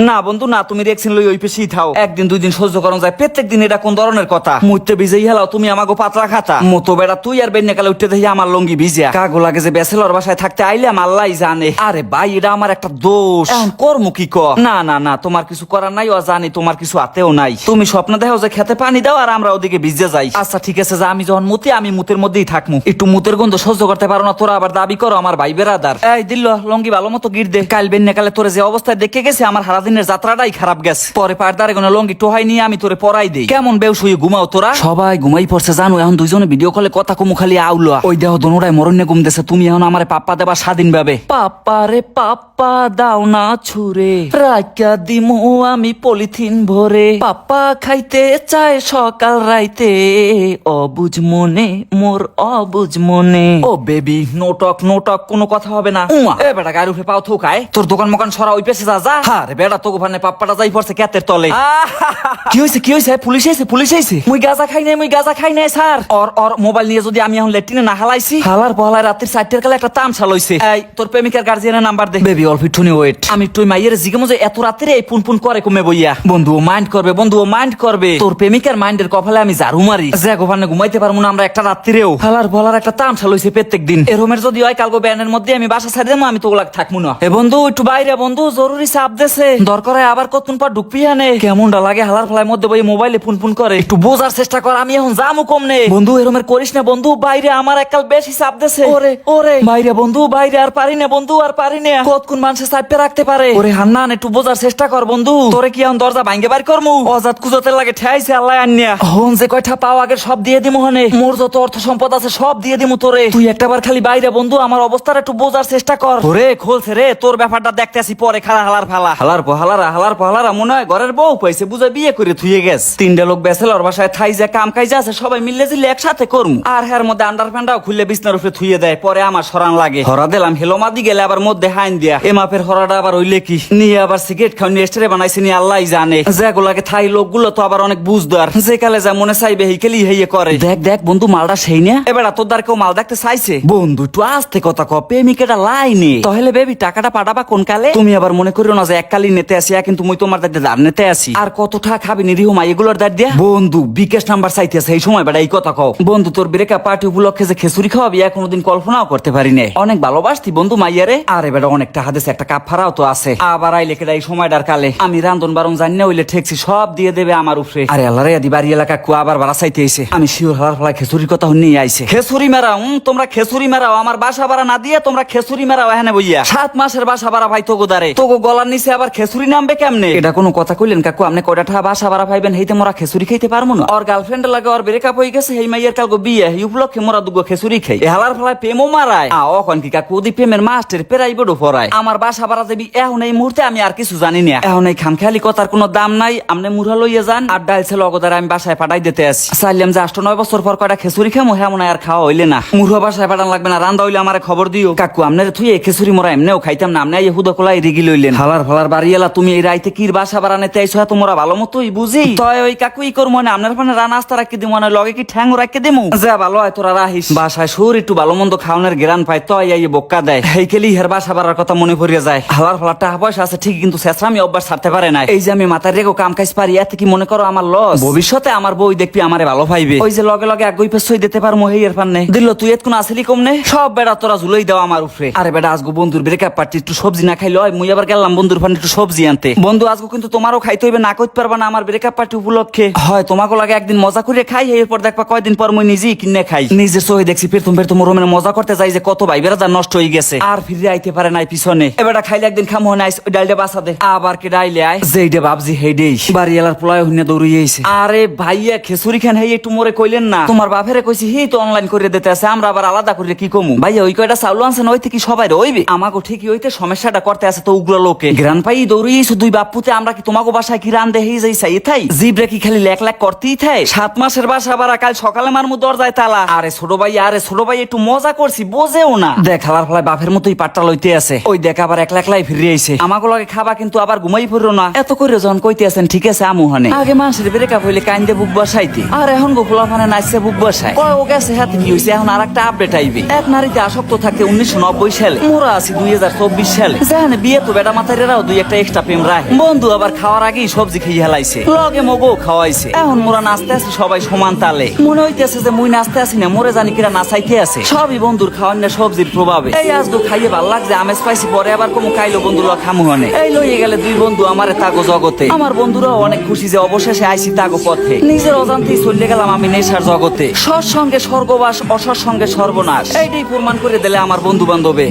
না বন্ধু না, তুমি রেক্সিন লই ওই পেশি থাও, একদিন দুই দিন সহ্য করন যায়, প্রত্যেক দিন এটা কোন ধরনের কথা? মুইতে ভিজেই হেলাও তুমি আমাগো পাতলা খাতা মতো বেড়া, তুই আর বেন্যা কালে উঠতে দেখি আমার লঙ্গি ভিজা কাগো লাগে যে ব্যাচেলর বাসায় থাকতে আইলাম আল্লাহই জানে। আরে ভাই এটা আমার একটা দোষ, এখন কর্ম কি কর? না না না, তোমার কিছু করার নাই, ও জানি তোমার কিছু হাতেও নাই, তুমি স্বপ্ন দেখো যে খেতে পানি দাও আর আমরা ওদিকে ভিজে যাই। আচ্ছা ঠিক আছে, যে আমি যখন মুতি আমি মুতের মধ্যেই থাকবো, একটু মুতের গন্ধ সহ্য করতে পারো না তোরা, আবার দাবি করো আমার ভাই বেরাদার। এই দিল লঙ্গি ভালো মতো গির দে, কাল বেন্যা কালে তোরে যে অবস্থায় দেখে গেছে আমার সারাদিনের যাত্রাটাই খারাপ গেছে, পরে পারদারে কোনো লঙ্গি টোহাই নিয়ে আমি তোরে পরাই দেই। কেমন বেউ শুয়ে ঘুমাও তোরা? সবাই ঘুমাই পড়ছে জানো, এখন দুইজনে ভিডিও কলে কথা কমু খালি আউলা, ওই দেহ দোনোটাই মরণ্যে ঘুমতেছে, তুমি এখন আমারে পাপ্পা দেবা স্বাধীন ভাবে। পাপ্পা রে পাপ্পা দাও না ছুরে, রাখা দিমু আমি পলিথিন ভরে, পাপ্পা খাইতে চায় সকাল রাইতে, অবুঝ মনে মোর অবুঝ মনে। ও বেবি নোটক নোটক কোনো কথা হবে না। এ বেটা গাড়ি উঠে পাও থোকায়, তোর দোকান মোকান সরা ওই পেছে যা যা। আরে বেটা তো ওখানে পাপ্পাটা যাই পড়ছে ক্যাতের তলে। কি হইছে কি হইছে? পুলিশ আইছে পুলিশ আইছে। মুই গাঁজা খাই নাই মুই গাঁজা খাই নাই স্যার। ওর মোবাইল নিয়ে যদি আমি এখন লেট্রিনে না হালাইছি, হালার বহালায় রাত্রির 4টার কালে একটা তামসা লইছে। এই তোর প্রেমিকার গার্জিয়ানের নাম্বার দে। বেবি অল্প একটু ওয়েট, আমি তুই মাইয়ের জিজ্ঞাসা যে এত রাত্রে এই পুন পুন করে কমে বইয়া। বন্ধু মাইন্ড করবে, বন্ধু মাইন্ড করবে, তোর প্রেমিকার মাইন্ডের কপালে আমি ঝাড়ু মারি, যে গোভানে ঘুমাইতে পারবো না আমরা একটা রাত্রিরেও। হালার বলার একটা তামসা লইছে প্রত্যেক দিন, এরমের যদি হয় কালকে ব্যানের মধ্যে আমি বাসা ছাড়ি দেবো, আমি তো ওগুলা থাকবো না। এ বন্ধু একটু বাইরে বন্ধু, জরুরি চাপ দেছে, দরকার হয় আবার কতক্ষণ পর ঢুকবি আনে। কেমনটা লাগে হালার ফলার মধ্যে বই মোবাইলে ফোন ফোন করে, একটু বোঝার চেষ্টা কর, আমি এখন যামু কমনে। বন্ধু এরমের করিস না বন্ধু, বাইরে আমার এককাল বেশি চাপ দেছে। ওরে ওরে বাইরে বন্ধু, বাইরে আর পারি না বন্ধু, আর পারি না, কতক্ষণ মানুষের চাপে রাখতে পারে। ওরে হান্নান একটু বোঝার চেষ্টা কর বন্ধু, তোরে কি এখন দরজা ভাঙ্গে বাইর করমু? অজাত কুজতে লাগে ঠেয়াইছে আল্লাহ আন্নিয়া, হন যে কয়টা পাও আগের সব দিয়ে দিমু, হনে মোর যত অর্থ সম্পদ আছে সব দিয়ে দিমু তোরে, তুই একটাবার খালি বাইরে বন্ধু আমার অবস্থাটা একটু বোঝার চেষ্টা কর। ওরে খোলছে রে, তোর ব্যাপারটা দেখতে আসি পরে, খালা হালার ফালা হালার পহালারা হালার পহালারা মনে হয় ঘরের বউ পাইছে, বুঝা বিয়ে করে থুয়ে গেছে। 3টা লোক ব্যাচেলর বাসায় থাই যা কাম কাজ আছে, সবাই মিললে জিলে একসাথে করমু, আর হের মধ্যে আন্ডার প্যান্টাও খুললে বিছনার উপরে থুয়ে দেয়, পরে আমার সরান লাগে। হরা দিলাম হেলোমাদি গেলে আবার মধ্যে হাইন দিয়া, এ মাপের হরাটা আবার হইলে কি নিয়ে আবার সিগারেট খাওয়া নিয়ে এস্টারে বানাইছে নি আল্লাহই জানে। যেগুলাকে থাই লোকগুলো তো আবার অনেক বুঝদার, যে কালে যা মনে চাইবে হেকেলি হেয়ে করে। দেখ দেখ বন্ধু মালটা সেই না, এবার তোর দ্বার কেউ মাল দেখতে চাইছে? বন্ধু একটু আস্তে কথা ক, প্রেমিকেটা লাইনে তাহলে বেবি টাকাটা পাঠাবা কোন কালে? তুমি আবার মনে করিও না যে এককালি নেতে আসি, কিন্তু মুই তোমার দাঁড়িয়ে দাঁড় নেতে আসি, আর কত টাকা খাবি নিরীহ মা এগুলোর দাঁড় দিয়া। বন্ধু বিকাশ নাম্বার চাইতেছে এই সময় বেটা, এই কথা কও বন্ধু, তোর ব্রেকআপ পার্টি উপলক্ষে যে খেসুরি খাওয়াবি কোনোদিন কল্পনাও করতে পারি না, অনেক ভালোবাসতি বন্ধু মাইয়ারে। আরে বেটা অনেক টাকা দিছে, একটা কাপ ফারাও তো আছে, আবার আইলে কেডা এই সময়টার কালে, আমি রান্ধন বারণ জানি না হইলে ঠেকছি সব দিয়ে দেবে আমার উপরে। আরে আল্লাহ রে, বাড়ি এলাকা কুয়া আবার ভাড়া চাইতে আইছে, আমি শিওর হালার ফলা খেসুরির কথা নিয়ে আইছে। খেসুরি মেরাও তোমরা খেসুরি মেরাও, আমার বাসা ভাড়া না দিয়ে তোমরা খেসুরি মেরাও এখানে বইয়া, 7 মাসের বাসা ভাড়া ভাই তোগো দারে, তোগো গলার নিচে আবার খেসুরি নামবে কেমনে? এটা কোনো কথা কইলেন কাকু? আপনি কয়টা টাকা বাসা ভাড়া পাইবেন, হেইতে মোরা খেসুরি খাইতে পারবো না? ওর গার্লফ্রেন্ড লাগে ওর ব্রেকআপ হয়ে গেছে, হেই মাইয়ের কালগো বিয়ে, এই উপলক্ষে মোরা দুগো খেসুরি খাই। এ হালার ফলায় প্রেমও মারায় অখন কি কাকু দি প্রেমের মাস্টার পেরাই বড় পড়ায়। আমার বাসা ভাড়া দেবি এখন এই মুহূর্তে আমি আর কিছু জানি না, এখন এই খামখেয়ালি কথার কোনো দাম নাই, আমনে মুড়া লইয়া যান আর ডাল ছিল অগদারে আমি বাসায় পাঠাই দিতে আসি। চাইলাম যে 8-9 বছর পর কয়টা খেসুরি খামো, হ্যাঁ মনে আর খাওয়া হইলে না, মুড়া বাসায় পাঠান লাগবে না, রান্দা হইলে আমার খবর দিও। কাকু আমনের থুই এই খেসুরি মোরা এমনেও খাইতাম না, আমনে হুদা কোলাই রিগি লইলেন। হালার ফালার বাড়ি এলা, তুমি এই রাইতে কির বাসা ভাড়া নিতে আইছো? তোমরা ভালো মতোই বুঝি তয় ওই কাকু ই করবো না, আপনার পানে রান আস্তা রাখি দিব না, লগে কি ঠ্যাং রাখি দিমু? যা ভালো হয় তোরা রাহিস, বাসায় সুর একটু ভালো মন্দ খাওয়ানোর গেরান পাই তয় এই বক্কা দেয়, হেইকেলি হের বাসা ভাড়ার কথা মনে পড়িয়া যায়। হালার ফালার টাকা পয়সা আছে ঠিক, কিন্তু শেষরামি অভ্যাস ছাড়তে পারে না। এই যে আমি মাথায় রেখো কাম কাজ পারি, এতে কি মনে করো আমার লস? ভবিষ্যতে আমার বই দেখবি আমারে ভালো পাইবে, ওই যে লগে লগে আগুই পেছই দিতে পারমু হেই এর পান্নে দিল। তুই এত কোন আসলি কমনে, সব বেড়া তোরা ঝুলাই দাও আমার উপরে। আরে বেটা আজগো বন্ধুর ব্রেকআপ পার্টি, একটু সবজি না খাইলে হয়, মুই আবার গেলাম বন্ধুর পান্নে একটু সবজি আনতে। বন্ধু আজগো কিন্তু তোমারও খাইতে হইবে, না কইতে পারবা না আমার ব্রেকআপ পার্টি উপলক্ষে। হয় তোমাকে লাগে একদিন মজা করে খাই, এরপর দেখবা কয়দিন পর মুই নিজেই কিনে খাই। নিজের সহি দেখছি পেরতুম পেরতুম রুমে মজা করতে যাই যে কত ভাই বেড়া নষ্ট হয়ে গেছে, আর ফিরে আইতে পারে নাই পিছনে। এবারটা খাইলে একদিন খামো না, ওই ডাইলটা বাসা দে, আবার কে ডাইলে আয় যেইডে ভাবজি হেইডেই বাড়ি এলার পোলায় হইনে দৌড়িয়েছে। আরে ভাইয়া খেসুরি খান হেই একটু মোরে কইলেন না, তোমার বাপেরে কইছি হি তো অনলাইন করে দিতে আছে, আমরা আবার আলাদা করে কি কমু? ভাইয়া ওই কয়টা চাউল আনছেন ওই থেকে সবাই রইবে, আমাকে ঠিকই হইতে সমস্যাটা করতে আছে তো উগ্র লোকে গ্রান পাই দৌড়িয়েছে দুই বাপুতে। আমরা কি তোমাকে বাসায় কি রান দেই যাই চাই থাই জিব্রে কি খালি লেখ লেখ করতেই থাই? 7 মাসের বাসা ভাড়া কাল সকালে মারমু দরজায় তালা। আরে ছোট ভাই একটু মজা করছি বোঝেও না, দেখ হালার ফলায় বাপের মতোই পাট্টা লইতে আছে। ওই দেখ আবার একলা একলাই ফিরে আইছে আমাকে লগে খাবা কিন্তু আবার ঘুমাই পড়ো না এত করে যখন কইতে আছেন ঠিক আছে আমু হানে আগে মানুষের ব্রেকআপ হইলে কাইন্দে বুক বসাইতে আর এখন গোফলা ফানে নাচছে বুক বসায় কয় ও গেছে হাতে কি হইছে এখন আরেকটা আপডেট আইবে এক নারীতে আসক্ত থাকতে 1990 সালে মোরা আছি 2024 সালে জানে বিয়ে তো বেটা মাথারেরাও দুই একটা এক্সট্রা প্রেম রাখে বন্ধু আবার খাওয়ার আগেই সবজি খেয়ে হেলাইছে লগে মগো খাওয়াইছে এখন মোরা নাচতে আছি সবাই সমান তালে মনে হইতেছে যে মুই নাচতে আসি না মোরে জানি কিরা নাচাইতে আছে সবই বন্ধুর খাওয়ার না সবজির প্রভাবে এই আজকে খাইয়ে ভাল লাগছে আমেজ পাইছি পরে আবার কমু খাইলো বন্ধু লগ খামু হনে এই লইয়ে গেলে দুই বন্ধু আমারে তাগো জগতে আমার বন্ধুরাও অনেক খুশি যে অবশেষে আইছি তাগো পথে নিজের অজান্তেই চলে গেলাম আমি নেশার জগতে সৎ সঙ্গে স্বর্গবাস অসৎ সঙ্গে সর্বনাশ এইটাই প্রমাণ করে দিলে আমার বন্ধু বান্ধবে